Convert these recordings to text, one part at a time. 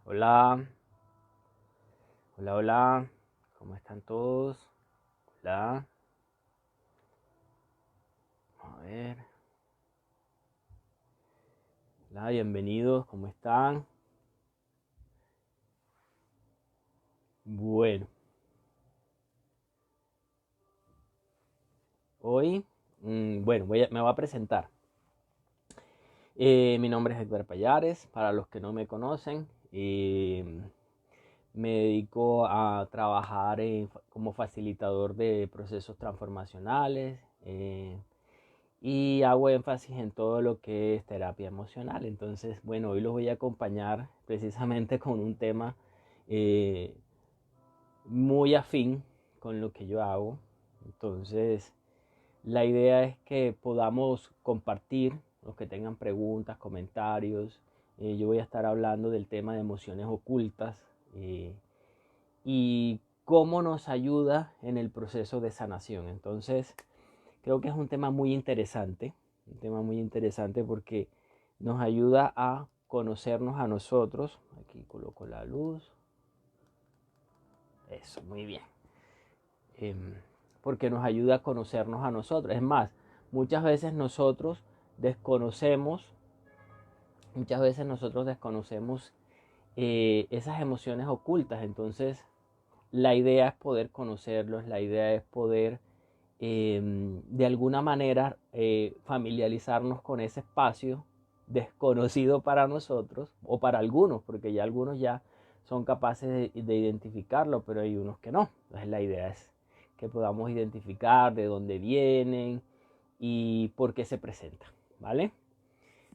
Hola, hola, hola, ¿cómo están todos? Hola, a ver, hola, bienvenidos, ¿cómo están? Bueno, hoy, me voy a presentar. Mi nombre es Edgar Payares, para los que no me conocen, me dedico a trabajar como facilitador de procesos transformacionales. Y hago énfasis en todo lo que es terapia emocional. Entonces, bueno, hoy los voy a acompañar precisamente con un tema eh, muy afín con lo que yo hago. Entonces, la idea es que podamos compartir, los que tengan preguntas, comentarios. Yo voy a estar hablando del tema de emociones ocultas y cómo nos ayuda en el proceso de sanación. Entonces, creo que es un tema muy interesante porque nos ayuda a conocernos a nosotros. Aquí coloco la luz. Eso, muy bien. Porque nos ayuda a conocernos a nosotros. Es más, muchas veces nosotros desconocemos, muchas veces nosotros desconocemos esas emociones ocultas. Entonces, la idea es poder conocerlos, la idea es poder de alguna manera familiarizarnos con ese espacio desconocido para nosotros o para algunos, porque ya algunos ya son capaces de identificarlo, pero hay unos que no. Entonces la idea es que podamos identificar de dónde vienen y por qué se presentan, ¿vale?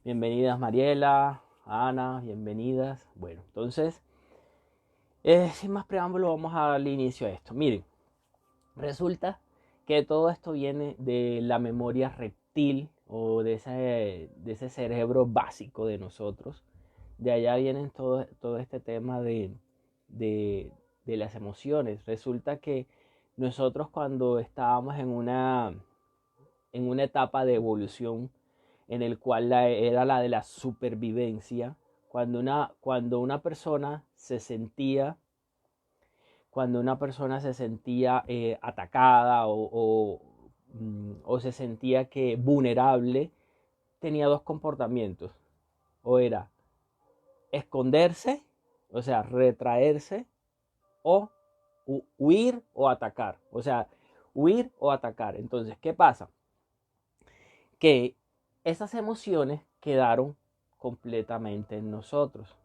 Bienvenidas Mariela, Ana, bienvenidas. Bueno, entonces, sin más preámbulo, vamos al inicio de esto. Miren, resulta que todo esto viene de la memoria reptil o de ese cerebro básico de nosotros. De allá vienen todo este tema de, de las emociones. Resulta que nosotros cuando estábamos en una etapa de evolución en el cual era la de la supervivencia, cuando una persona se sentía atacada o se sentía que vulnerable, tenía dos comportamientos. O era esconderse, o sea, retraerse, o huir o atacar. O sea, huir o atacar. Entonces, ¿qué pasa? Que esas emociones quedaron completamente en nosotros,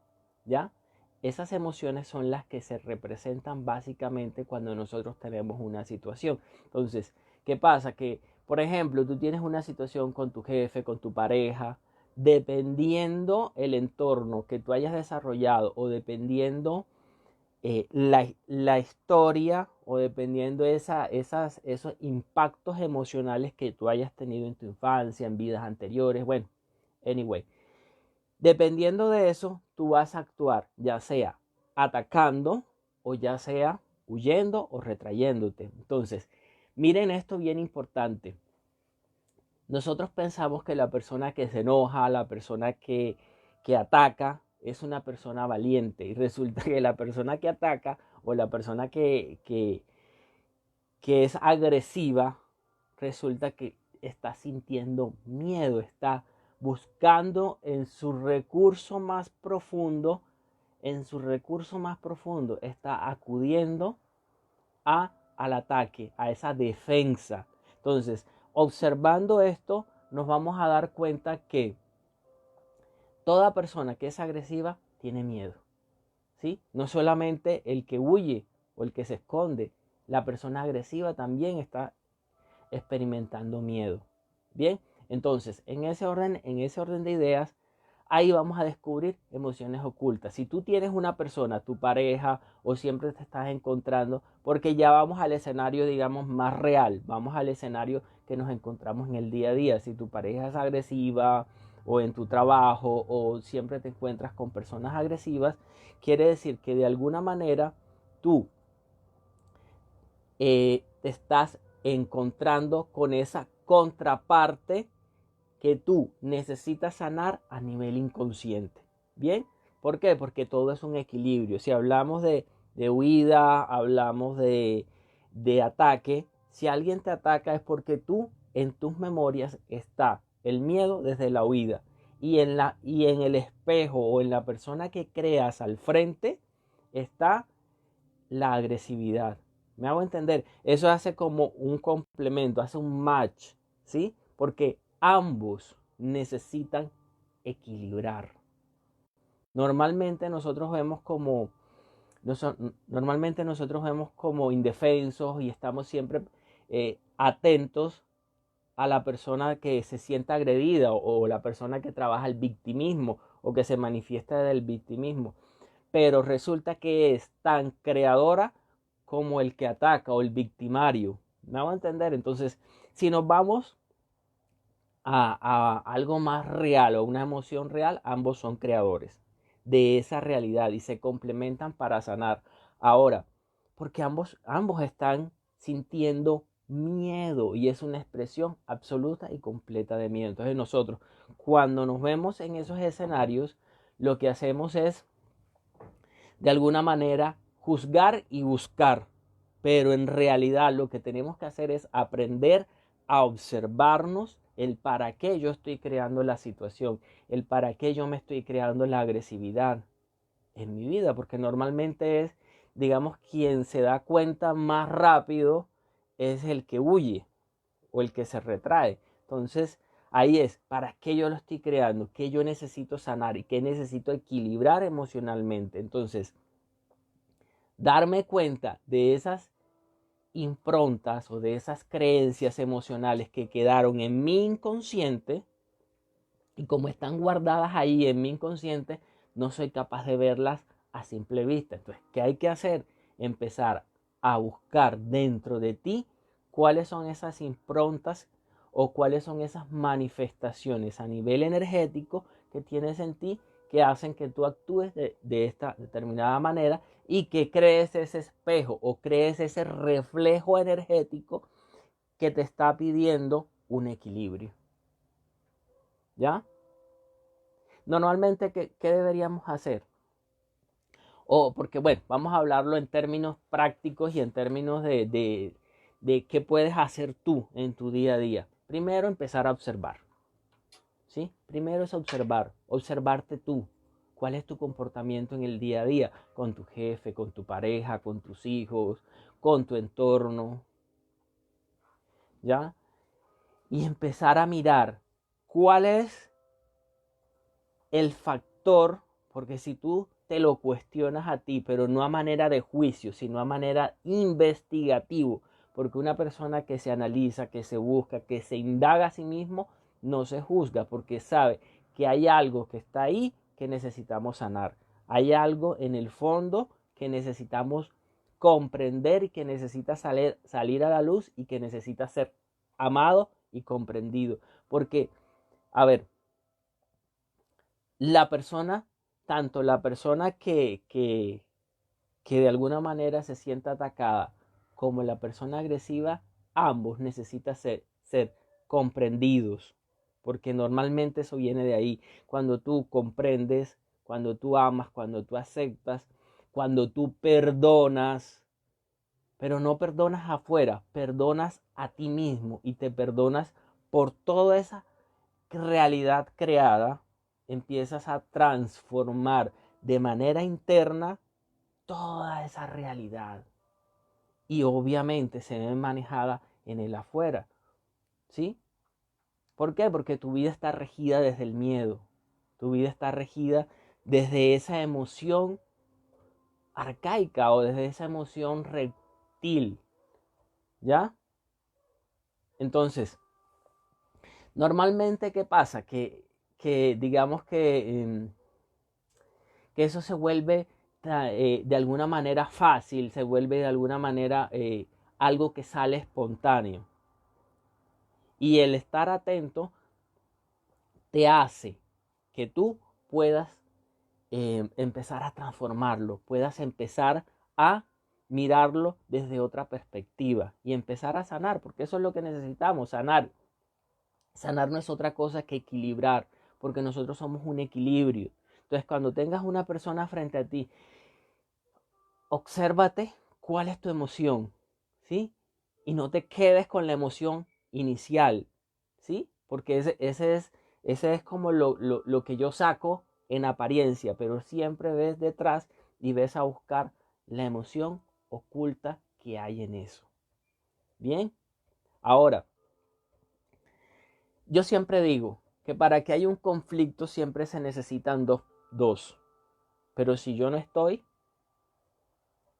¿ya? Esas emociones son las que se representan básicamente cuando nosotros tenemos una situación. Entonces, ¿qué pasa? Que, por ejemplo, tú tienes una situación con tu jefe, con tu pareja, dependiendo el entorno que tú hayas desarrollado o dependiendo la historia o dependiendo esos impactos emocionales que tú hayas tenido en tu infancia, en vidas anteriores, bueno, anyway, dependiendo de eso, tú vas a actuar ya sea atacando o ya sea huyendo o retrayéndote. Entonces, miren esto bien importante. Nosotros pensamos que la persona que se enoja, la persona que ataca, es una persona valiente. Y resulta que la persona que ataca o la persona que es agresiva, resulta que está sintiendo miedo, está buscando en su recurso más profundo, está acudiendo al ataque, a esa defensa. Entonces, observando esto, nos vamos a dar cuenta que toda persona que es agresiva tiene miedo, ¿sí? No solamente el que huye o el que se esconde, la persona agresiva también está experimentando miedo. Bien, entonces, en ese orden de ideas, ahí vamos a descubrir emociones ocultas. Si tú tienes una persona, tu pareja, o siempre te estás encontrando, porque ya vamos al escenario, digamos, más real, vamos al escenario que nos encontramos en el día a día. Si tu pareja es agresiva, o en tu trabajo, o siempre te encuentras con personas agresivas, quiere decir que de alguna manera tú te estás encontrando con esa contraparte que tú necesitas sanar a nivel inconsciente. Bien, ¿Por qué? Porque todo es un equilibrio. Si hablamos de huida, hablamos de ataque, si alguien te ataca es porque tú en tus memorias está el miedo desde la huida y en el espejo o en la persona que creas al frente está la agresividad. ¿Me hago entender? Eso hace como un complemento, hace un match, ¿sí? Porque ambos necesitan equilibrar. Normalmente nosotros vemos como Normalmente nosotros vemos como indefensos y estamos siempre atentos a la persona que se sienta agredida o la persona que trabaja el victimismo o que se manifiesta del victimismo. Pero resulta que es tan creadora como el que ataca o el victimario. ¿Me hago entender? Entonces, si nos vamos a algo más real o una emoción real, ambos son creadores de esa realidad y se complementan para sanar. Ahora, porque ambos están sintiendo miedo y es una expresión absoluta y completa de miedo. Entonces nosotros, cuando nos vemos en esos escenarios, lo que hacemos es, de alguna manera, juzgar y buscar. Pero en realidad lo que tenemos que hacer es aprender a observarnos el para qué yo estoy creando la situación, el para qué yo me estoy creando la agresividad en mi vida, porque normalmente es, digamos, quien se da cuenta más rápido es el que huye o el que se retrae. Entonces, ahí es, ¿para qué yo lo estoy creando? ¿Qué yo necesito sanar y qué necesito equilibrar emocionalmente? Entonces, darme cuenta de esas improntas o de esas creencias emocionales que quedaron en mi inconsciente y como están guardadas ahí en mi inconsciente, no soy capaz de verlas a simple vista. Entonces, ¿qué hay que hacer? Empezar a buscar dentro de ti cuáles son esas improntas o cuáles son esas manifestaciones a nivel energético que tienes en ti que hacen que tú actúes de esta determinada manera y que crees ese espejo o crees ese reflejo energético que te está pidiendo un equilibrio. ¿Ya? Normalmente, ¿qué deberíamos hacer? O porque, bueno, vamos a hablarlo en términos prácticos y en términos de qué puedes hacer tú en tu día a día. Primero, empezar a observar. ¿Sí? Primero es observar, observarte tú. ¿Cuál es tu comportamiento en el día a día? Con tu jefe, con tu pareja, con tus hijos, con tu entorno. ¿Ya? Y empezar a mirar cuál es el factor, porque si tú te lo cuestionas a ti, pero no a manera de juicio, sino a manera investigativo, porque una persona que se analiza, que se busca, que se indaga a sí mismo, no se juzga, porque sabe que hay algo que está ahí que necesitamos sanar. Hay algo en el fondo que necesitamos comprender y que necesita salir a la luz y que necesita ser amado y comprendido. Porque, a ver, la persona, tanto la persona que de alguna manera se sienta atacada como la persona agresiva, ambos necesitan ser comprendidos, porque normalmente eso viene de ahí. Cuando tú comprendes, cuando tú amas, cuando tú aceptas, cuando tú perdonas, pero no perdonas afuera, perdonas a ti mismo y te perdonas por toda esa realidad creada, empiezas a transformar de manera interna toda esa realidad. Y obviamente se ve manejada en el afuera. ¿Sí? ¿Por qué? Porque tu vida está regida desde el miedo. Tu vida está regida desde esa emoción arcaica o desde esa emoción reptil. ¿Ya? Entonces, normalmente, ¿qué pasa? Que digamos que eso se vuelve de alguna manera fácil, se vuelve de alguna manera algo que sale espontáneo. Y el estar atento te hace que tú puedas empezar a transformarlo, puedas empezar a mirarlo desde otra perspectiva y empezar a sanar, porque eso es lo que necesitamos, sanar. Sanar no es otra cosa que equilibrar, porque nosotros somos un equilibrio. Entonces, cuando tengas una persona frente a ti, obsérvate cuál es tu emoción, ¿sí? Y no te quedes con la emoción inicial, ¿sí? Porque ese es como lo que yo saco en apariencia, pero siempre ves detrás y ves a buscar la emoción oculta que hay en eso. Bien, ahora, yo siempre digo que para que haya un conflicto siempre se necesitan dos. Pero si yo no estoy,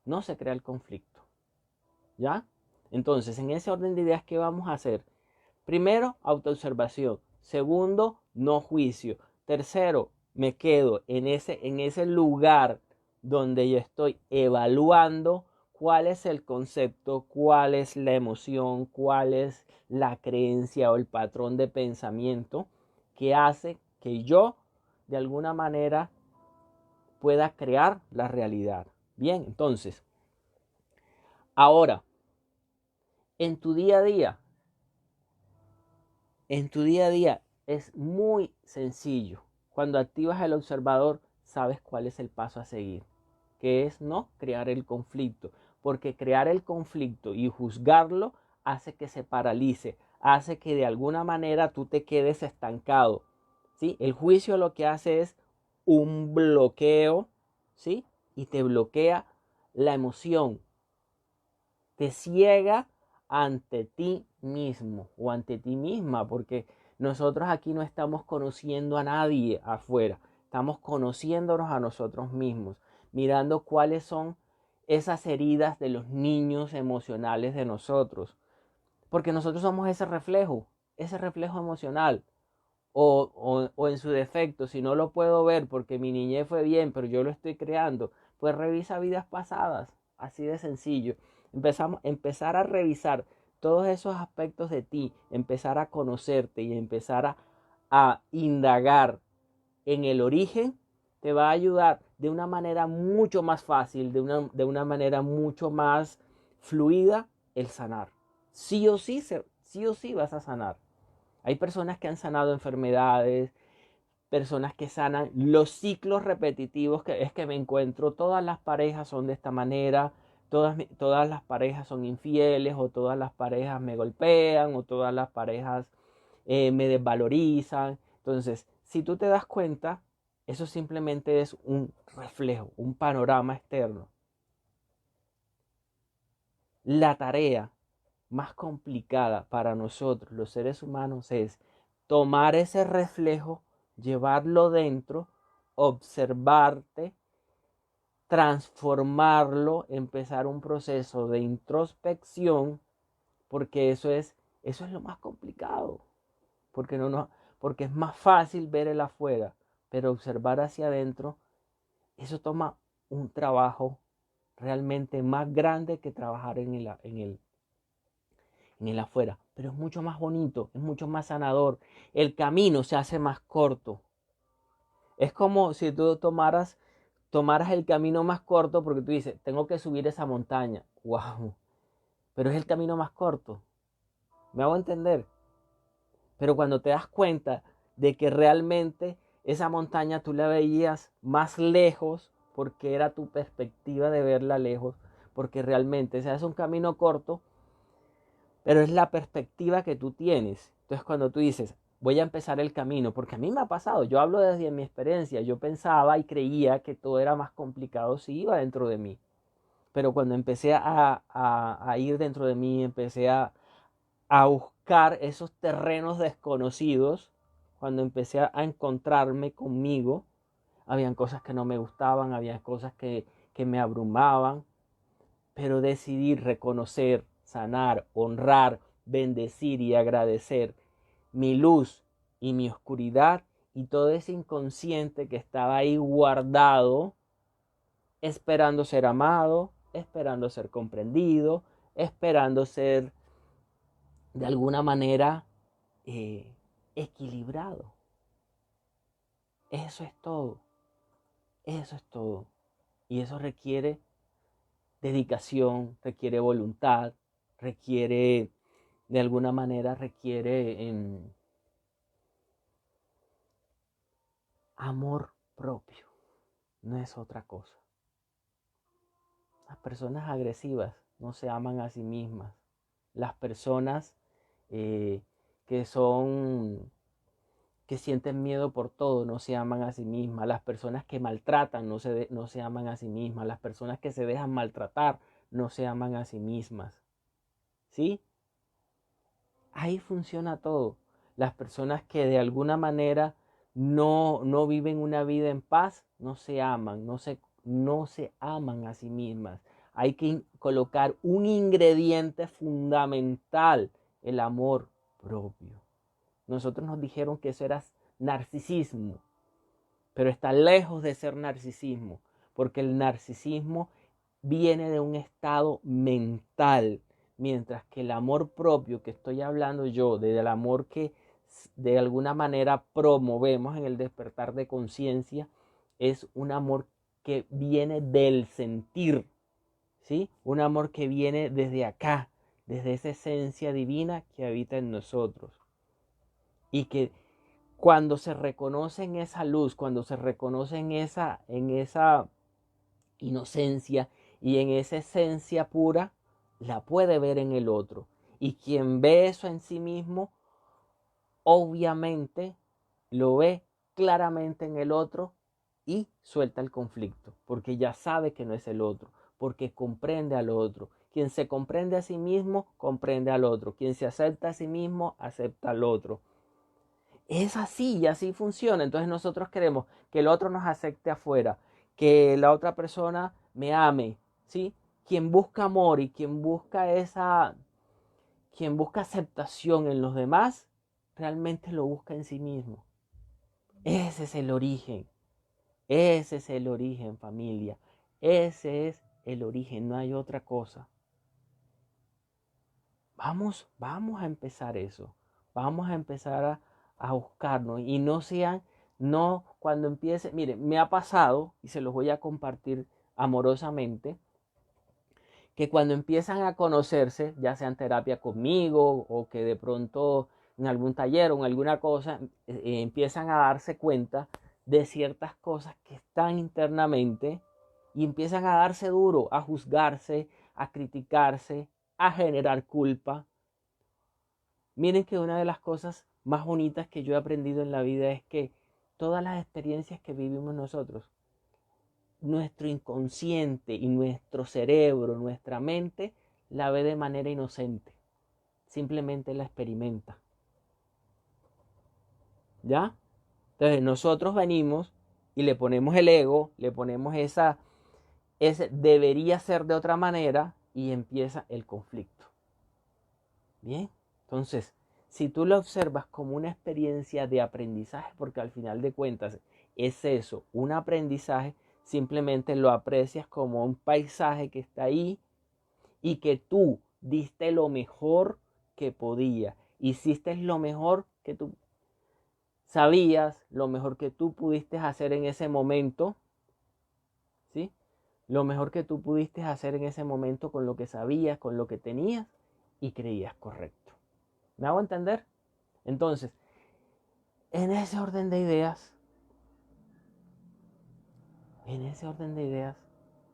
no se crea el conflicto. ¿Ya? Entonces, en ese orden de ideas, ¿qué vamos a hacer? Primero, autoobservación. Segundo, no juicio. Tercero, me quedo en ese lugar donde yo estoy evaluando cuál es el concepto, cuál es la emoción, cuál es la creencia o el patrón de pensamiento que hace que yo, de alguna manera, pueda crear la realidad. Bien, entonces, ahora, en tu día a día, en tu día a día es muy sencillo. Cuando activas el observador, sabes cuál es el paso a seguir, que es no crear el conflicto, porque crear el conflicto y juzgarlo hace que se paralice, hace que de alguna manera tú te quedes estancado, ¿sí? El juicio lo que hace es un bloqueo, ¿sí? Y te bloquea la emoción, te ciega ante ti mismo o ante ti misma, porque nosotros aquí no estamos conociendo a nadie afuera, estamos conociéndonos a nosotros mismos, mirando cuáles son esas heridas de los niños emocionales de nosotros, porque nosotros somos ese reflejo emocional. O en su defecto, si no lo puedo ver porque mi niñez fue bien, pero yo lo estoy creando, pues revisa vidas pasadas, así de sencillo. Empezar a revisar todos esos aspectos de ti, empezar a conocerte y empezar a indagar en el origen, te va a ayudar de una manera mucho más fácil, de una manera mucho más fluida el sanar. Sí o sí vas a sanar. Hay personas que han sanado enfermedades, personas que sanan los ciclos repetitivos, que es que me encuentro, todas las parejas son de esta manera, todas las parejas son infieles, o todas las parejas me golpean, o todas las parejas me desvalorizan. Entonces, si tú te das cuenta, eso simplemente es un reflejo, un panorama externo. La tarea más complicada para nosotros, los seres humanos, es tomar ese reflejo, llevarlo dentro, observarte, transformarlo, empezar un proceso de introspección, porque eso es lo más complicado, porque, porque es más fácil ver el afuera, pero observar hacia adentro, eso toma un trabajo realmente más grande que trabajar en el afuera, pero es mucho más bonito, es mucho más sanador. El camino se hace más corto. Es como si tú tomaras el camino más corto porque tú dices, tengo que subir esa montaña. Wow, pero es el camino más corto. ¿Me hago entender? Pero cuando te das cuenta de que realmente esa montaña tú la veías más lejos porque era tu perspectiva de verla lejos, porque realmente se hace un camino corto, pero es la perspectiva que tú tienes. Entonces cuando tú dices, voy a empezar el camino, porque a mí me ha pasado, yo hablo desde mi experiencia, yo pensaba y creía que todo era más complicado si iba dentro de mí. Pero cuando empecé a ir dentro de mí, empecé a buscar esos terrenos desconocidos, cuando empecé a encontrarme conmigo, habían cosas que no me gustaban, había cosas que me abrumaban, pero decidí reconocer, sanar, honrar, bendecir y agradecer mi luz y mi oscuridad y todo ese inconsciente que estaba ahí guardado, esperando ser amado, esperando ser comprendido, esperando ser de alguna manera equilibrado. Eso es todo, eso es todo. Y eso requiere dedicación, requiere voluntad, requiere, de alguna manera, requiere amor propio, no es otra cosa. Las personas agresivas no se aman a sí mismas. Las personas eh, que son que sienten miedo por todo no se aman a sí mismas. Las personas que maltratan no se aman a sí mismas. Las personas que se dejan maltratar no se aman a sí mismas. ¿Sí? Ahí funciona todo. Las personas que de alguna manera no viven una vida en paz no se aman, no se aman a sí mismas. Hay que colocar un ingrediente fundamental, el amor propio. Nosotros nos dijeron que eso era narcisismo, pero está lejos de ser narcisismo, porque el narcisismo viene de un estado mental, mientras que el amor propio que estoy hablando yo, del amor que de alguna manera promovemos en el despertar de conciencia, es un amor que viene del sentir, ¿sí? Un amor que viene desde acá, desde esa esencia divina que habita en nosotros. Y que cuando se reconoce en esa luz, cuando se reconoce en esa inocencia y en esa esencia pura, la puede ver en el otro. Y quien ve eso en sí mismo, obviamente lo ve claramente en el otro y suelta el conflicto, porque ya sabe que no es el otro, porque comprende al otro. Quien se comprende a sí mismo, comprende al otro. Quien se acepta a sí mismo, acepta al otro. Es así y así funciona. Entonces nosotros queremos que el otro nos acepte afuera, que la otra persona me ame, ¿sí? Quien busca amor y quien busca aceptación en los demás, realmente lo busca en sí mismo. Ese es el origen. Ese es el origen, familia. Ese es el origen, no hay otra cosa. Vamos a empezar eso. Vamos a empezar a buscarnos y no cuando empiece, mire, me ha pasado y se los voy a compartir amorosamente, que cuando empiezan a conocerse, ya sea en terapia conmigo o que de pronto en algún taller o en alguna cosa, empiezan a darse cuenta de ciertas cosas que están internamente y empiezan a darse duro, a juzgarse, a criticarse, a generar culpa. Miren que una de las cosas más bonitas que yo he aprendido en la vida es que todas las experiencias que vivimos nosotros, nuestro inconsciente y nuestro cerebro, nuestra mente, la ve de manera inocente. Simplemente la experimenta. ¿Ya? Entonces nosotros venimos y le ponemos el ego, le ponemos ese debería ser de otra manera y empieza el conflicto. Bien, entonces, si tú lo observas como una experiencia de aprendizaje, porque al final de cuentas es eso, un aprendizaje, simplemente lo aprecias como un paisaje que está ahí y que tú diste lo mejor que podías, hiciste lo mejor que tú sabías, lo mejor que tú pudiste hacer en ese momento, ¿sí? Lo mejor que tú pudiste hacer en ese momento con lo que sabías, con lo que tenías y creías correcto. ¿Me hago entender? Entonces, en ese orden de ideas,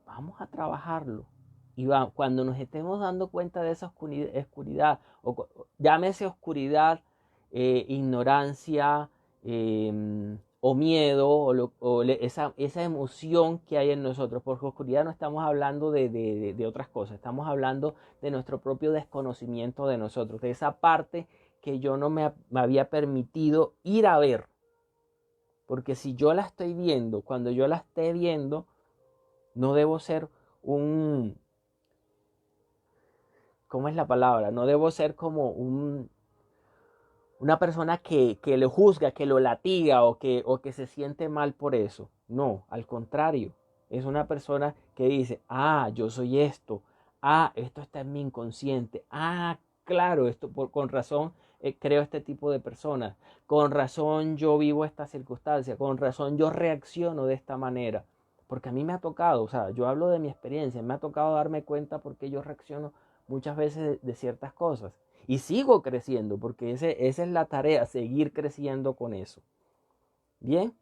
vamos a trabajarlo. Y cuando nos estemos dando cuenta de esa oscuridad, llámese oscuridad, ignorancia, o miedo, esa emoción que hay en nosotros, porque oscuridad no estamos hablando de otras cosas, estamos hablando de nuestro propio desconocimiento de nosotros, de esa parte que yo no me había permitido ir a ver. Porque si yo la estoy viendo, cuando yo la esté viendo, no debo ser ¿cómo es la palabra? No debo ser como una persona que lo juzga, que lo latiga o que se siente mal por eso. No, al contrario. Es una persona que dice, yo soy esto. Esto está en mi inconsciente. Claro, con razón creo este tipo de personas. Con razón yo vivo esta circunstancia. Con razón yo reacciono de esta manera. Porque a mí me ha tocado, o sea, yo hablo de mi experiencia, me ha tocado darme cuenta porque yo reacciono muchas veces de ciertas cosas. Y sigo creciendo, porque esa es la tarea, seguir creciendo con eso. Bien,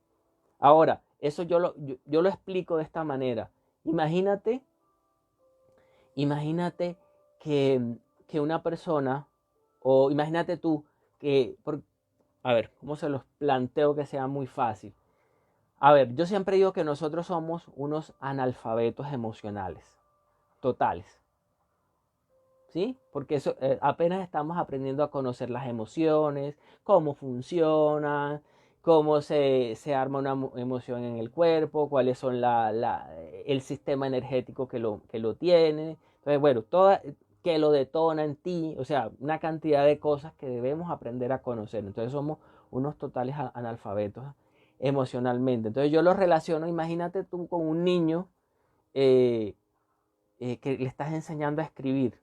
ahora, Eso yo lo explico de esta manera. Imagínate que, que una persona, o imagínate tú, a ver, ¿cómo se los planteo que sea muy fácil? A ver, yo siempre digo que nosotros somos unos analfabetos emocionales, totales. ¿Sí? Porque eso, apenas estamos aprendiendo a conocer las emociones, cómo funcionan, cómo se arma una emoción en el cuerpo, cuáles son el sistema energético que lo tiene. Entonces, bueno, que lo detona en ti, o sea, una cantidad de cosas que debemos aprender a conocer. Entonces somos unos totales analfabetos emocionalmente. Entonces yo lo relaciono, imagínate tú con un niño eh, que le estás enseñando a escribir.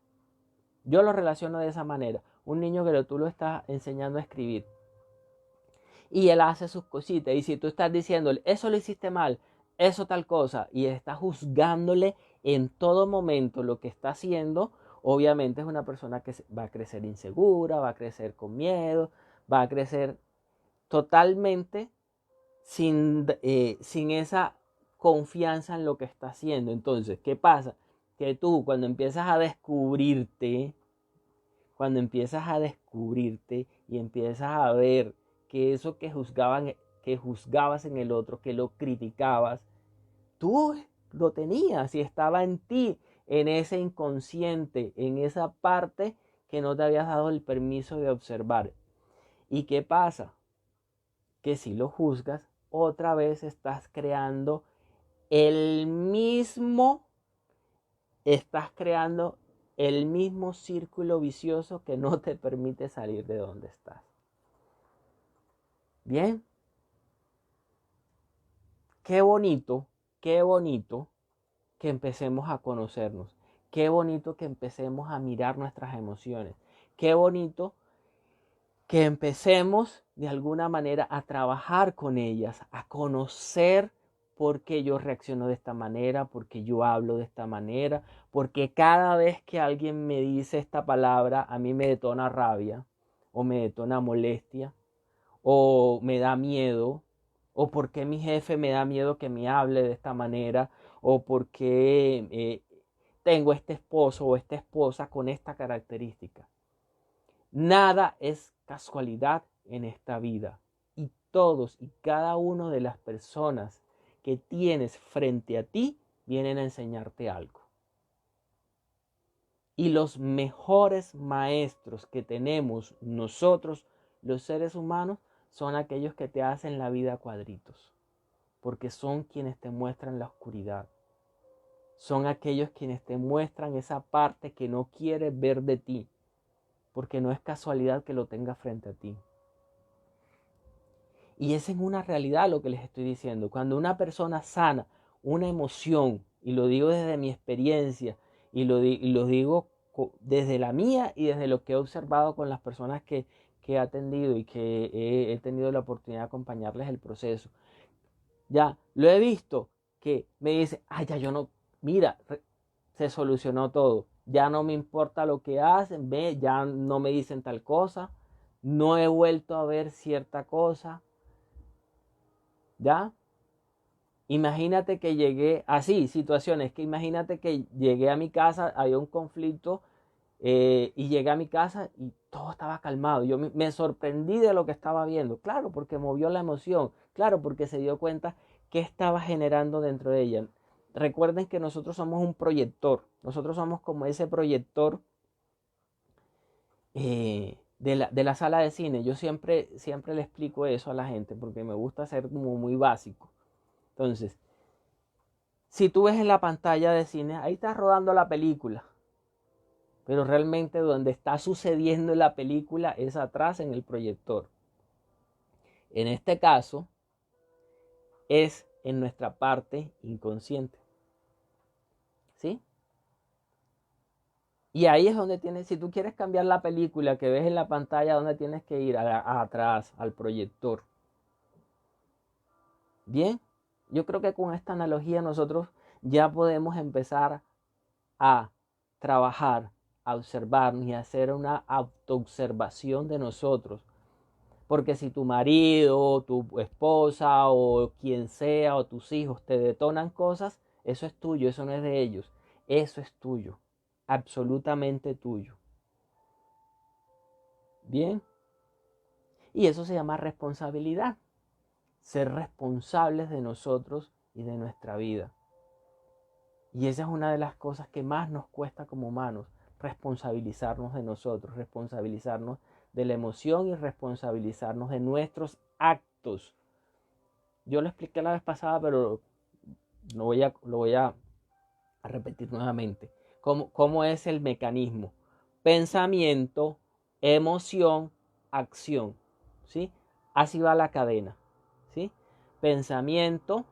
Yo lo relaciono de esa manera. Un niño que tú lo estás enseñando a escribir y él hace sus cositas. Y si tú estás diciéndole, eso lo hiciste mal, eso tal cosa, y estás juzgándole en todo momento lo que está haciendo, obviamente es una persona que va a crecer insegura, va a crecer con miedo, va a crecer totalmente sin esa confianza en lo que está haciendo. Entonces, ¿qué pasa? Que tú cuando empiezas a descubrirte, y empiezas a ver que eso que juzgabas en el otro, que lo criticabas, tú lo tenías y estaba en ti, en ese inconsciente, en esa parte que no te habías dado el permiso de observar. ¿Y qué pasa? Que si lo juzgas, otra vez el mismo, estás creando el mismo círculo vicioso que no te permite salir de donde estás. Bien, qué bonito, qué bonito que empecemos a conocernos, qué bonito que empecemos a mirar nuestras emociones, qué bonito que empecemos de alguna manera a trabajar con ellas, a conocer por qué yo reacciono de esta manera, por qué yo hablo de esta manera, porque cada vez que alguien me dice esta palabra a mí me detona rabia o me detona molestia o me da miedo, o por qué mi jefe me da miedo que me hable de esta manera, o por qué tengo este esposo o esta esposa con esta característica. Nada es casualidad en esta vida. Y todos y cada una de las personas que tienes frente a ti vienen a enseñarte algo. Y los mejores maestros que tenemos nosotros, los seres humanos, son aquellos que te hacen la vida a cuadritos. Porque son quienes te muestran la oscuridad. Son aquellos quienes te muestran esa parte que no quieres ver de ti. Porque no es casualidad que lo tengas frente a ti. Y esa es una realidad lo que les estoy diciendo. Cuando una persona sana una emoción, y lo digo desde mi experiencia, y lo digo desde la mía y desde lo que he observado con las personas que he atendido y que he tenido la oportunidad de acompañarles el proceso. Ya, lo he visto que me dice, ay, ya yo no, mira, se solucionó todo. Ya no me importa lo que hacen, ve, ya no me dicen tal cosa, no he vuelto a ver cierta cosa. ¿Ya? Imagínate que llegué, así, situaciones, que imagínate que llegué a mi casa, había un conflicto y llegué a mi casa y todo estaba calmado. Yo me sorprendí de lo que estaba viendo, claro, porque movió la emoción, claro, porque se dio cuenta qué estaba generando dentro de ella. Recuerden que nosotros somos un proyector, nosotros somos como ese proyector de la sala de cine. Yo siempre le explico eso a la gente porque me gusta ser como muy básico. Entonces, si tú ves en la pantalla de cine, ahí está rodando la película. Pero realmente donde está sucediendo la película es atrás en el proyector. En este caso, es en nuestra parte inconsciente. ¿Sí? Y ahí es donde tienes, si tú quieres cambiar la película que ves en la pantalla, donde tienes que ir atrás, al proyector. Bien, yo creo que con esta analogía nosotros ya podemos empezar a trabajar, a observarnos y a hacer una autoobservación de nosotros Porque si tu marido, tu esposa o quien sea o tus hijos te detonan cosas, eso es tuyo, eso no es de ellos. Eso es tuyo, absolutamente tuyo. Bien, y eso se llama responsabilidad. Ser responsables de nosotros y de nuestra vida. Y esa es una de las cosas que más nos cuesta como humanos, responsabilizarnos de nosotros, responsabilizarnos de la emoción y responsabilizarnos de nuestros actos. Yo lo expliqué la vez pasada, pero lo voy a repetir nuevamente. ¿Cómo es el mecanismo? Pensamiento, emoción, acción. ¿Sí? Así va la cadena. ¿Sí? Pensamiento,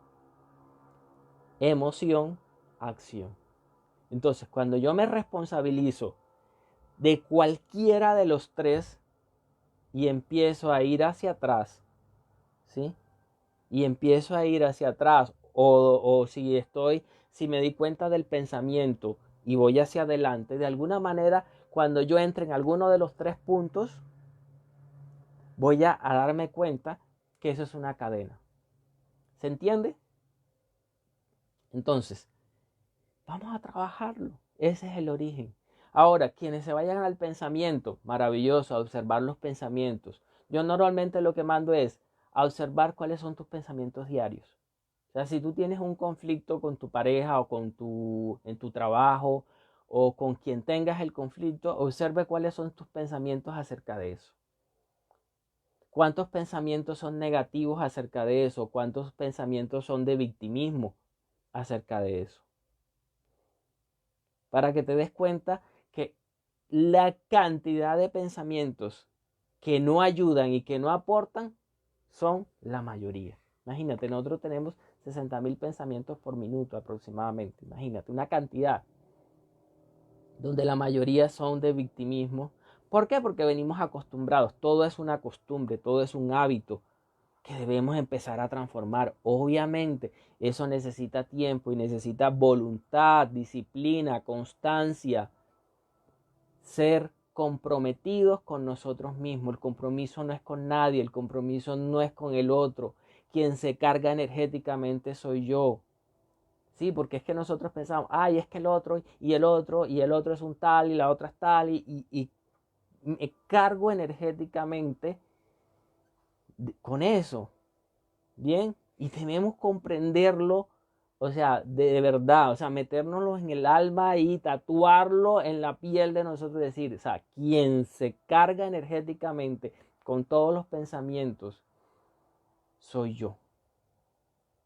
emoción, acción. Entonces, cuando yo me responsabilizo de cualquiera de los tres y empiezo a ir hacia atrás, ¿sí? Y empiezo a ir hacia atrás, o si me di cuenta del pensamiento y voy hacia adelante, de alguna manera, cuando yo entre en alguno de los tres puntos, voy a darme cuenta que eso es una cadena. ¿Se entiende? Entonces, vamos a trabajarlo. Ese es el origen. Ahora, quienes se vayan al pensamiento, maravilloso, a observar los pensamientos. Yo normalmente lo que mando es a observar cuáles son tus pensamientos diarios. O sea, si tú tienes un conflicto con tu pareja o en tu trabajo o con quien tengas el conflicto, observe cuáles son tus pensamientos acerca de eso. ¿Cuántos pensamientos son negativos acerca de eso? ¿Cuántos pensamientos son de victimismo acerca de eso? Para que te des cuenta que la cantidad de pensamientos que no ayudan y que no aportan son la mayoría. Imagínate, nosotros tenemos 60.000 pensamientos por minuto aproximadamente. Imagínate, una cantidad donde la mayoría son de victimismo. ¿Por qué? Porque venimos acostumbrados. Todo es una costumbre, todo es un hábito que debemos empezar a transformar. Obviamente, eso necesita tiempo y necesita voluntad, disciplina, constancia, ser comprometidos con nosotros mismos. El compromiso no es con nadie, el compromiso no es con el otro. Quien se carga energéticamente soy yo. Sí, porque es que nosotros pensamos, ay, es que el otro y el otro y el otro es un tal y la otra es tal y me cargo energéticamente con eso. Bien, y debemos comprenderlo, o sea, de verdad, o sea, metérnoslo en el alma y tatuarlo en la piel de nosotros, decir, o sea, quien se carga energéticamente con todos los pensamientos, soy yo.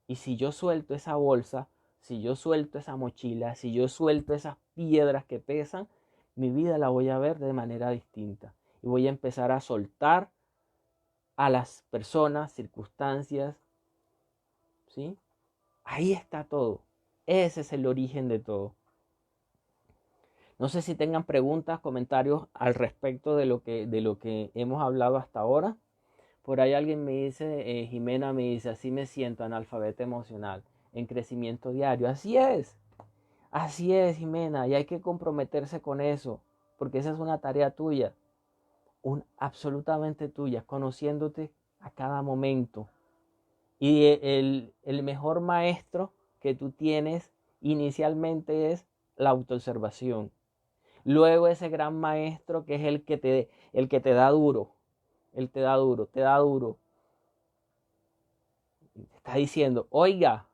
Y si yo suelto esa bolsa, si yo suelto esa mochila, si yo suelto esas piedras que pesan, mi vida la voy a ver de manera distinta. Y voy a empezar a soltar a las personas, circunstancias, ¿sí? Ahí está todo. Ese es el origen de todo. No sé si tengan preguntas, comentarios al respecto de lo que hemos hablado hasta ahora. Por ahí alguien me dice, Jimena me dice, así me siento, analfabeta emocional, en crecimiento diario. Así es, Jimena, y hay que comprometerse con eso, porque esa es una tarea tuya, absolutamente tuya, conociéndote a cada momento. Y el mejor maestro que tú tienes inicialmente es la autoobservación. Luego ese gran maestro que es el que te da duro. Él te da duro, te da duro. Te está diciendo, oiga,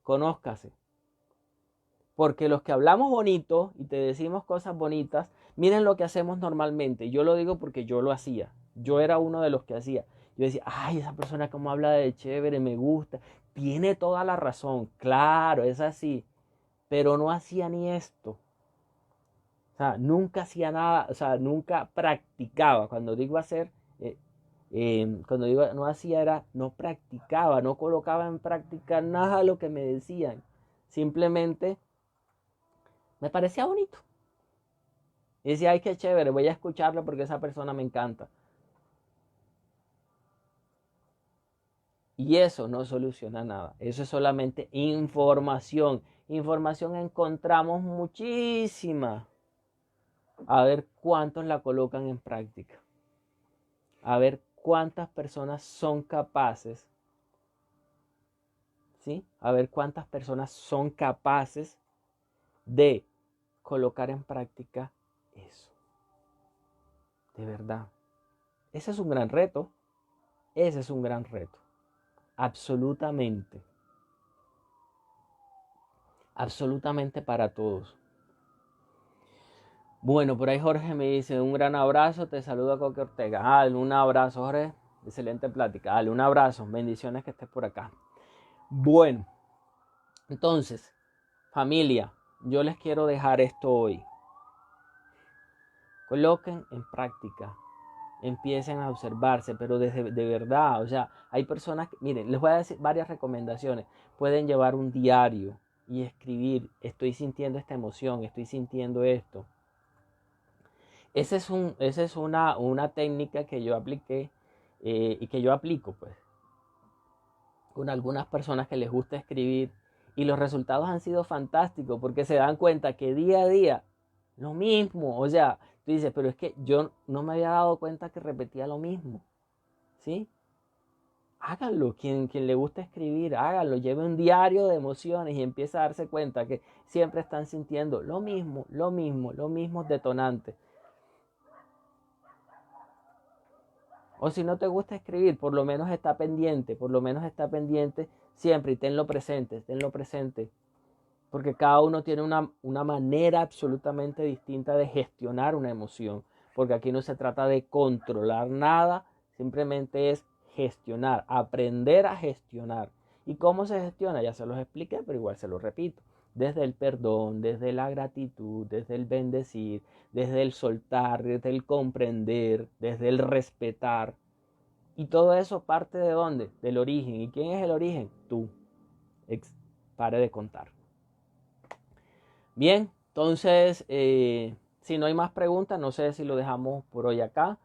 conózcase. Porque los que hablamos bonito y te decimos cosas bonitas, miren lo que hacemos normalmente. Yo lo digo porque yo lo hacía. Yo era uno de los que hacía. Yo decía, ay, esa persona como habla de chévere, me gusta. Tiene toda la razón. Claro, es así. Pero no hacía ni esto. O sea, nunca hacía nada, o sea, nunca practicaba. Cuando digo hacer, cuando digo no hacía era, no practicaba, no colocaba en práctica nada de lo que me decían. Simplemente me parecía bonito. Y decía, ay, qué chévere, voy a escucharlo porque esa persona me encanta. Y eso no soluciona nada. Eso es solamente información. Información encontramos muchísima. A ver cuántos la colocan en práctica. a ver cuántas personas son capaces, ¿sí? A ver cuántas personas son capaces de colocar en práctica eso. De verdad. Ese es un gran reto. Ese es un gran reto. Absolutamente. Absolutamente para todos. Bueno, por ahí Jorge me dice un gran abrazo, te saluda Coque Ortega. Dale un abrazo, Jorge. Excelente plática. Dale un abrazo. Bendiciones que estés por acá. Bueno, entonces, familia, yo les quiero dejar esto hoy. Coloquen en práctica. Empiecen a observarse, pero de verdad, o sea, hay personas que, miren, les voy a decir varias recomendaciones. Pueden llevar un diario y escribir, estoy sintiendo esta emoción, estoy sintiendo esto. Esa es una técnica que yo apliqué y que yo aplico, pues, con algunas personas que les gusta escribir y los resultados han sido fantásticos porque se dan cuenta que día a día lo mismo, o sea, tú dices, pero es que yo no me había dado cuenta que repetía lo mismo, ¿sí? Háganlo, quien le gusta escribir, háganlo, lleve un diario de emociones y empieza a darse cuenta que siempre están sintiendo lo mismo, los mismos detonantes. O si no te gusta escribir, por lo menos está pendiente siempre y tenlo presente. Porque cada uno tiene una manera absolutamente distinta de gestionar una emoción. Porque aquí no se trata de controlar nada, simplemente es gestionar, aprender a gestionar. ¿Y cómo se gestiona? Ya se los expliqué, pero igual se los repito. Desde el perdón, desde la gratitud, desde el bendecir, desde el soltar, desde el comprender, desde el respetar. Y todo eso parte de ¿dónde? Del origen. ¿Y quién es el origen? Tú. Pare de contar. Bien, entonces, si no hay más preguntas, no sé si lo dejamos por hoy acá.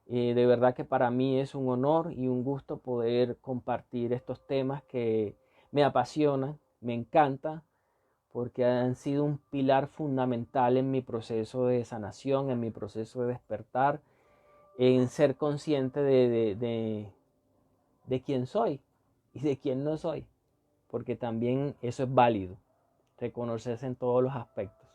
De verdad que para mí es un honor y un gusto poder compartir estos temas que me apasionan, me encanta, porque han sido un pilar fundamental en mi proceso de sanación, en mi proceso de despertar, en ser consciente de quién soy y de quién no soy, porque también eso es válido, reconocerse en todos los aspectos.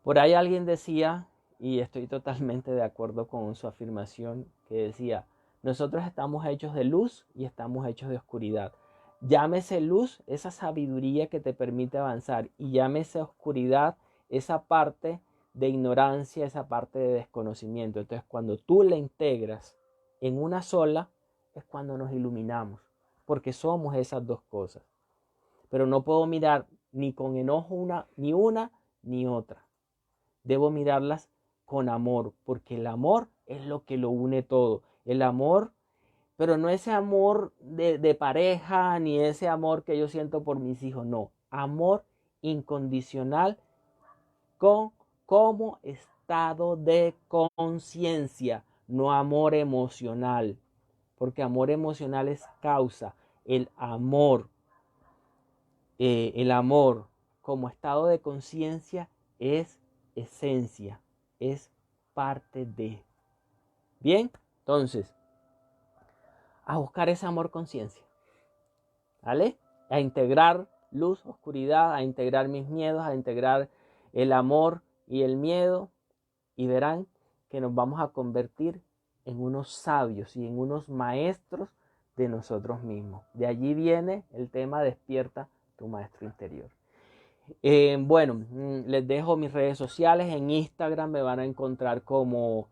Por ahí alguien decía, y estoy totalmente de acuerdo con su afirmación, que decía, nosotros estamos hechos de luz y estamos hechos de oscuridad. Llámese luz esa sabiduría que te permite avanzar y llámese oscuridad esa parte de ignorancia, esa parte de desconocimiento. Entonces, cuando tú la integras en una sola, es cuando nos iluminamos, porque somos esas dos cosas. Pero no puedo mirar ni con enojo ni una ni otra. Debo mirarlas con amor, porque el amor es lo que lo une todo. El amor, pero no ese amor de pareja, ni ese amor que yo siento por mis hijos, no. Amor incondicional como estado de conciencia, no amor emocional, porque amor emocional es causa. El amor como estado de conciencia es esencia, es parte de. Bien, entonces, a buscar ese amor conciencia, ¿vale? A integrar luz, oscuridad, a integrar mis miedos, a integrar el amor y el miedo, y verán que nos vamos a convertir en unos sabios y en unos maestros de nosotros mismos. De allí viene el tema despierta tu maestro interior. Bueno, les dejo mis redes sociales. En Instagram me van a encontrar como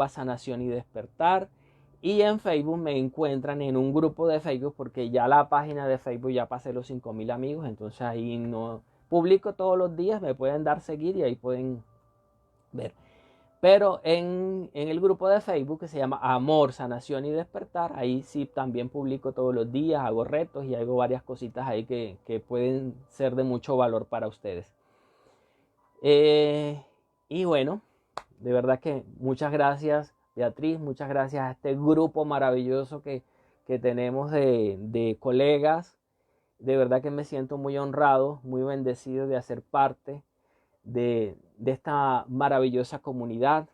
@sanación y despertar. Y en Facebook me encuentran en un grupo de Facebook porque ya la página de Facebook ya pasé los 5.000 amigos. Entonces ahí no publico todos los días, me pueden dar seguir y ahí pueden ver. Pero en el grupo de Facebook que se llama Amor, Sanación y Despertar, ahí sí también publico todos los días, hago retos y hago varias cositas ahí que pueden ser de mucho valor para ustedes. Y bueno, de verdad que muchas gracias, Beatriz, muchas gracias a este grupo maravilloso que tenemos de colegas. De verdad que me siento muy honrado, muy bendecido de hacer parte de esta maravillosa comunidad.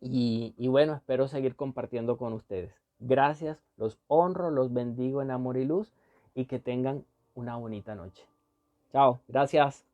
Y bueno, espero seguir compartiendo con ustedes. Gracias, los honro, los bendigo en amor y luz y que tengan una bonita noche. Chao, gracias.